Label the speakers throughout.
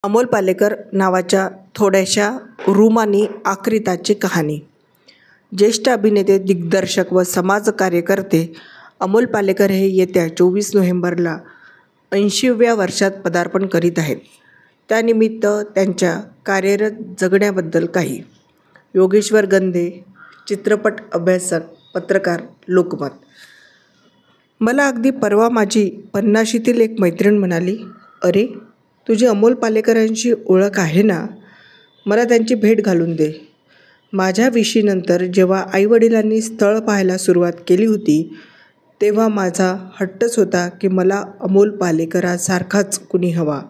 Speaker 1: अमोल पालेकर नावाच्या थोड्याशा रूमानी आक्रिताची कहाणी. ज्येष्ठ अभिनेते, दिग्दर्शक व समाजकार्यकर्ते अमोल पालेकर हे येत्या 24 नोव्हेंबरला 80व्या वर्षात पदार्पण करीत आहेत. त्यानिमित्त त्यांच्या कार्यरत जगण्याबद्दल काही. योगेश्वर गंधे, चित्रपट अभ्यासक, पत्रकार, लोकमत. मला अगदी परवा माझी 50शीतील एक मैत्रीण म्हणाली, "अरे, तुझी अमोल पालेकरांशी ओळख आहे ना? मला त्यांची भेट घालून दे." माझ्या 20शी नंतर जेव्हा आईवडिलांनी स्थळ पाहायला सुरुवात केली होती, तेव्हा माझा हट्टच होता की मला अमोल पालेकरांसारखाच कुणी हवा.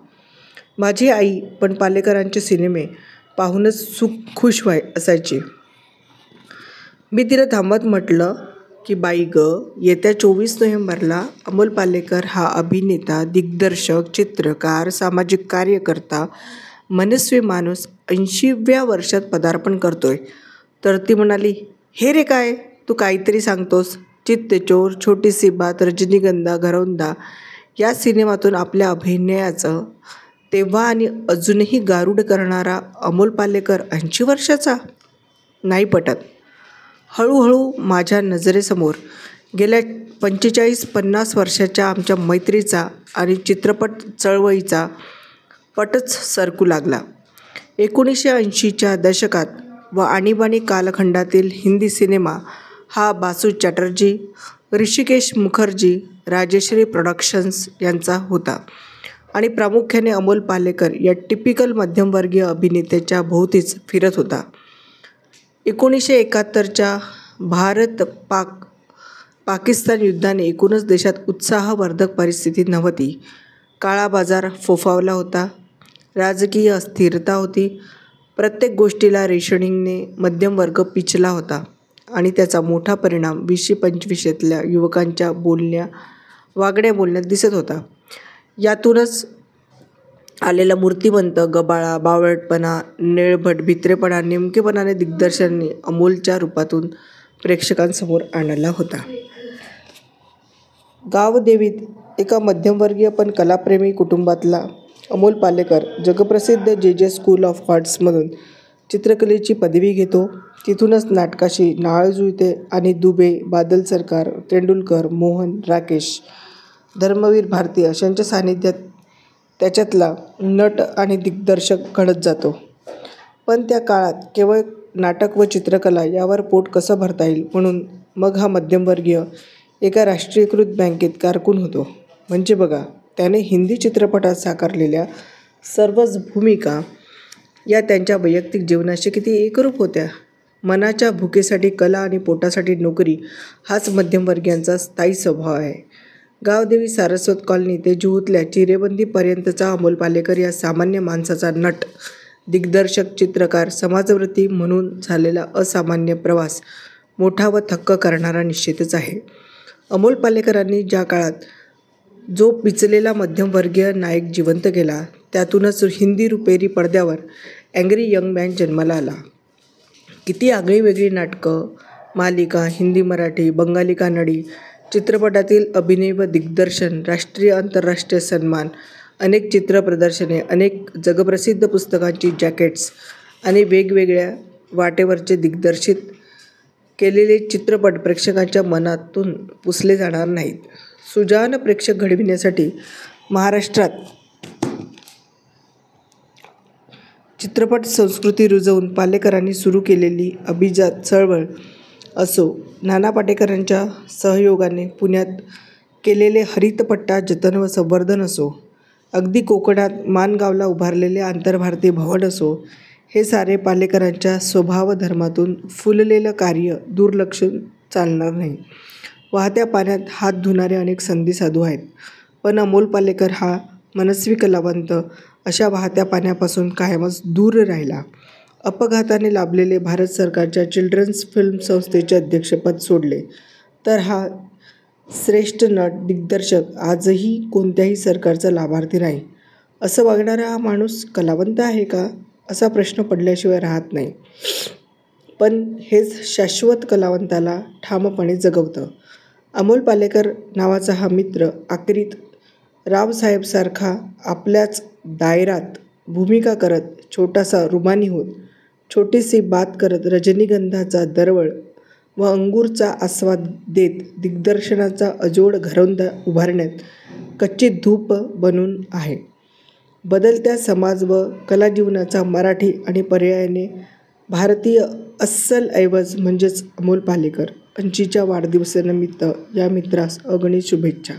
Speaker 1: माझी आई पण पालेकरांचे सिनेमे पाहूनच खुश असायची. मी तिला थांबत म्हटलं की "बाई गं, येत्या 24 नोव्हेंबरला अमोल पालेकर हा अभिनेता, दिग्दर्शक, चित्रकार, सामाजिक कार्यकर्ता, मनस्वी माणूस 80व्या वर्षात पदार्पण करतोय." तर ती म्हणाली, "हे रे काय, तू काहीतरी सांगतोस. चित्तचोर, छोटीसी बात, रजनीगंधा, घरौंदा या सिनेमातून आपल्या अभिनयाचं तेव्हा आणि अजूनही गारुड करणारा अमोल पालेकर 80 वर्षाचा? नाही पटत." हळूहळू माझ्या नजरेसमोर गेल्या 45-50 वर्षाच्या आमच्या मैत्रीचा आणि चित्रपट चळवळीचा पटच सरकू लागला. 1980च्या दशकात व आणीबाणी कालखंडातील हिंदी सिनेमा हा बासू चॅटर्जी, ऋषिकेश मुखर्जी, राजश्री प्रोडक्शन्स यांचा होता आणि प्रामुख्याने अमोल पालेकर या टिपिकल मध्यमवर्गीय अभिनेत्याच्या भोवतीच फिरत होता. 1971च्या भारत-पाकिस्तान युद्धाने एकूणच देशात उत्साहवर्धक परिस्थिती नव्हती. काळा बाजार फोफावला होता, राजकीय अस्थिरता होती, प्रत्येक गोष्टीला रेशनिंगने मध्यमवर्ग पिचला होता आणि त्याचा मोठा परिणाम 20-25तल्या युवकांच्या वागण्या बोलण्यात दिसत होता. यातूनच आलेला मूर्तिमंत, गबाळा, बावळटपणा, निळभट भित्रेपणा नेमकेपणाने दिग्दर्शकांनी अमोलच्या रूपातून प्रेक्षकांसमोर आणला होता. गावदेवीत एका मध्यमवर्गीय पण कलाप्रेमी कुटुंबातला अमोल पालेकर जगप्रसिद्ध जे स्कूल ऑफ आर्ट्समधून चित्रकलेची पदवी घेतो. तिथूनच नाटकाशी नाळ जुळते आणि दुबे, बादल सरकार, तेंडुलकर, मोहन, राकेश, धर्मवीर भारती अशांच्या सानिध्यात त्याच्यातला नट आणि दिग्दर्शक घडत जातो. पण त्या काळात केवळ नाटक व चित्रकला यावर पोट कसं भरता येईल म्हणून मग हा मध्यमवर्गीय एका राष्ट्रीयकृत बँकेत कारकून होतो. म्हणजे बघा, त्याने हिंदी चित्रपटात साकारलेल्या सर्वच भूमिका या त्यांच्या वैयक्तिक जीवनाशी किती एकरूप होत्या. मनाच्या भुकेसाठी कला आणि पोटासाठी नोकरी हाच मध्यमवर्गीयांचा स्थायी स्वभाव आहे. गावदेवी, सारस्वत कॉलनी ते जुहूतल्या चिरेबंदीपर्यंतचा अमोल पालेकर या सामान्य माणसाचा नट, दिग्दर्शक, चित्रकार, समाजव्रती म्हणून झालेला असामान्य प्रवास मोठा व थक्क करणारा निश्चितच आहे. अमोल पालेकरांनी ज्या काळात जो पिचलेला मध्यमवर्गीय नायक जिवंत केला, त्यातूनच हिंदी रुपेरी पडद्यावर अँग्री यंग मॅन जन्माला आला. किती आगळीवेगळी नाटकं, मालिका, हिंदी, मराठी, बंगाली, कानडी चित्रपटातील अभिनय व दिग्दर्शन, राष्ट्रीय आंतरराष्ट्रीय सन्मान, अनेक चित्रप्रदर्शने, अनेक जगप्रसिद्ध पुस्तकांची जॅकेट्स आणि वेगवेगळ्या वाटेवरचे दिग्दर्शित केलेले चित्रपट प्रेक्षकांच्या मनातून पुसले जाणार नाहीत. सुजाण प्रेक्षक घडविण्यासाठी महाराष्ट्रात चित्रपट संस्कृती रुजवून पालेकरांनी सुरू केलेली अभिजात चळवळ असो, नाना पाटेकरांच्या सहयोगाने पुण्यात केलेले हरितपट्टा जतन व संवर्धन असो, अगदी कोकणात माणगावला उभारलेले आंतरभारती भवन असो, हे सारे पालेकरांच्या स्वभावधर्मातून फुललेलं कार्य दुर्लक्षून चालणार नाही. वाहत्या पाण्यात हात धुणारे अनेक संधी साधू आहेत, पण अमोल पालेकर हा मनस्वी कलावंत अशा वाहत्या पाण्यापासून कायमच दूर राहिला. अपघाताने लाभलेले भारत सरकारच्या चिल्ड्रन्स फिल्म संस्थेचे अध्यक्षपद सोडले तर हा श्रेष्ठ नट, दिग्दर्शक आजही कोणत्याही सरकारचा लाभार्थी नाही. असं वागणारा हा माणूस कलावंत आहे का, असा प्रश्न पडल्याशिवाय राहत नाही. पण हेच शाश्वत कलावंताला ठामपणे जगवतं. अमोल पालेकर नावाचा हा मित्र आक्रित रावसाहेबसारखा आपल्याच दायरात भूमिका करत छोटासा रुमानी होत, छोटीशी बात करत रजनीगंधाचा दरवळ व अंगूरचा आस्वाद देत दिग्दर्शनाचा अजोड घरौंदा उभारण्यात कच्ची धूप बनून आहे. बदलत्या समाज व कलाजीवनाचा मराठी आणि पर्यायाने भारतीय अस्सल ऐवज म्हणजेच अमोल पालेकर 80च्या वाढदिवसानिमित्त या मित्रास अगणित शुभेच्छा.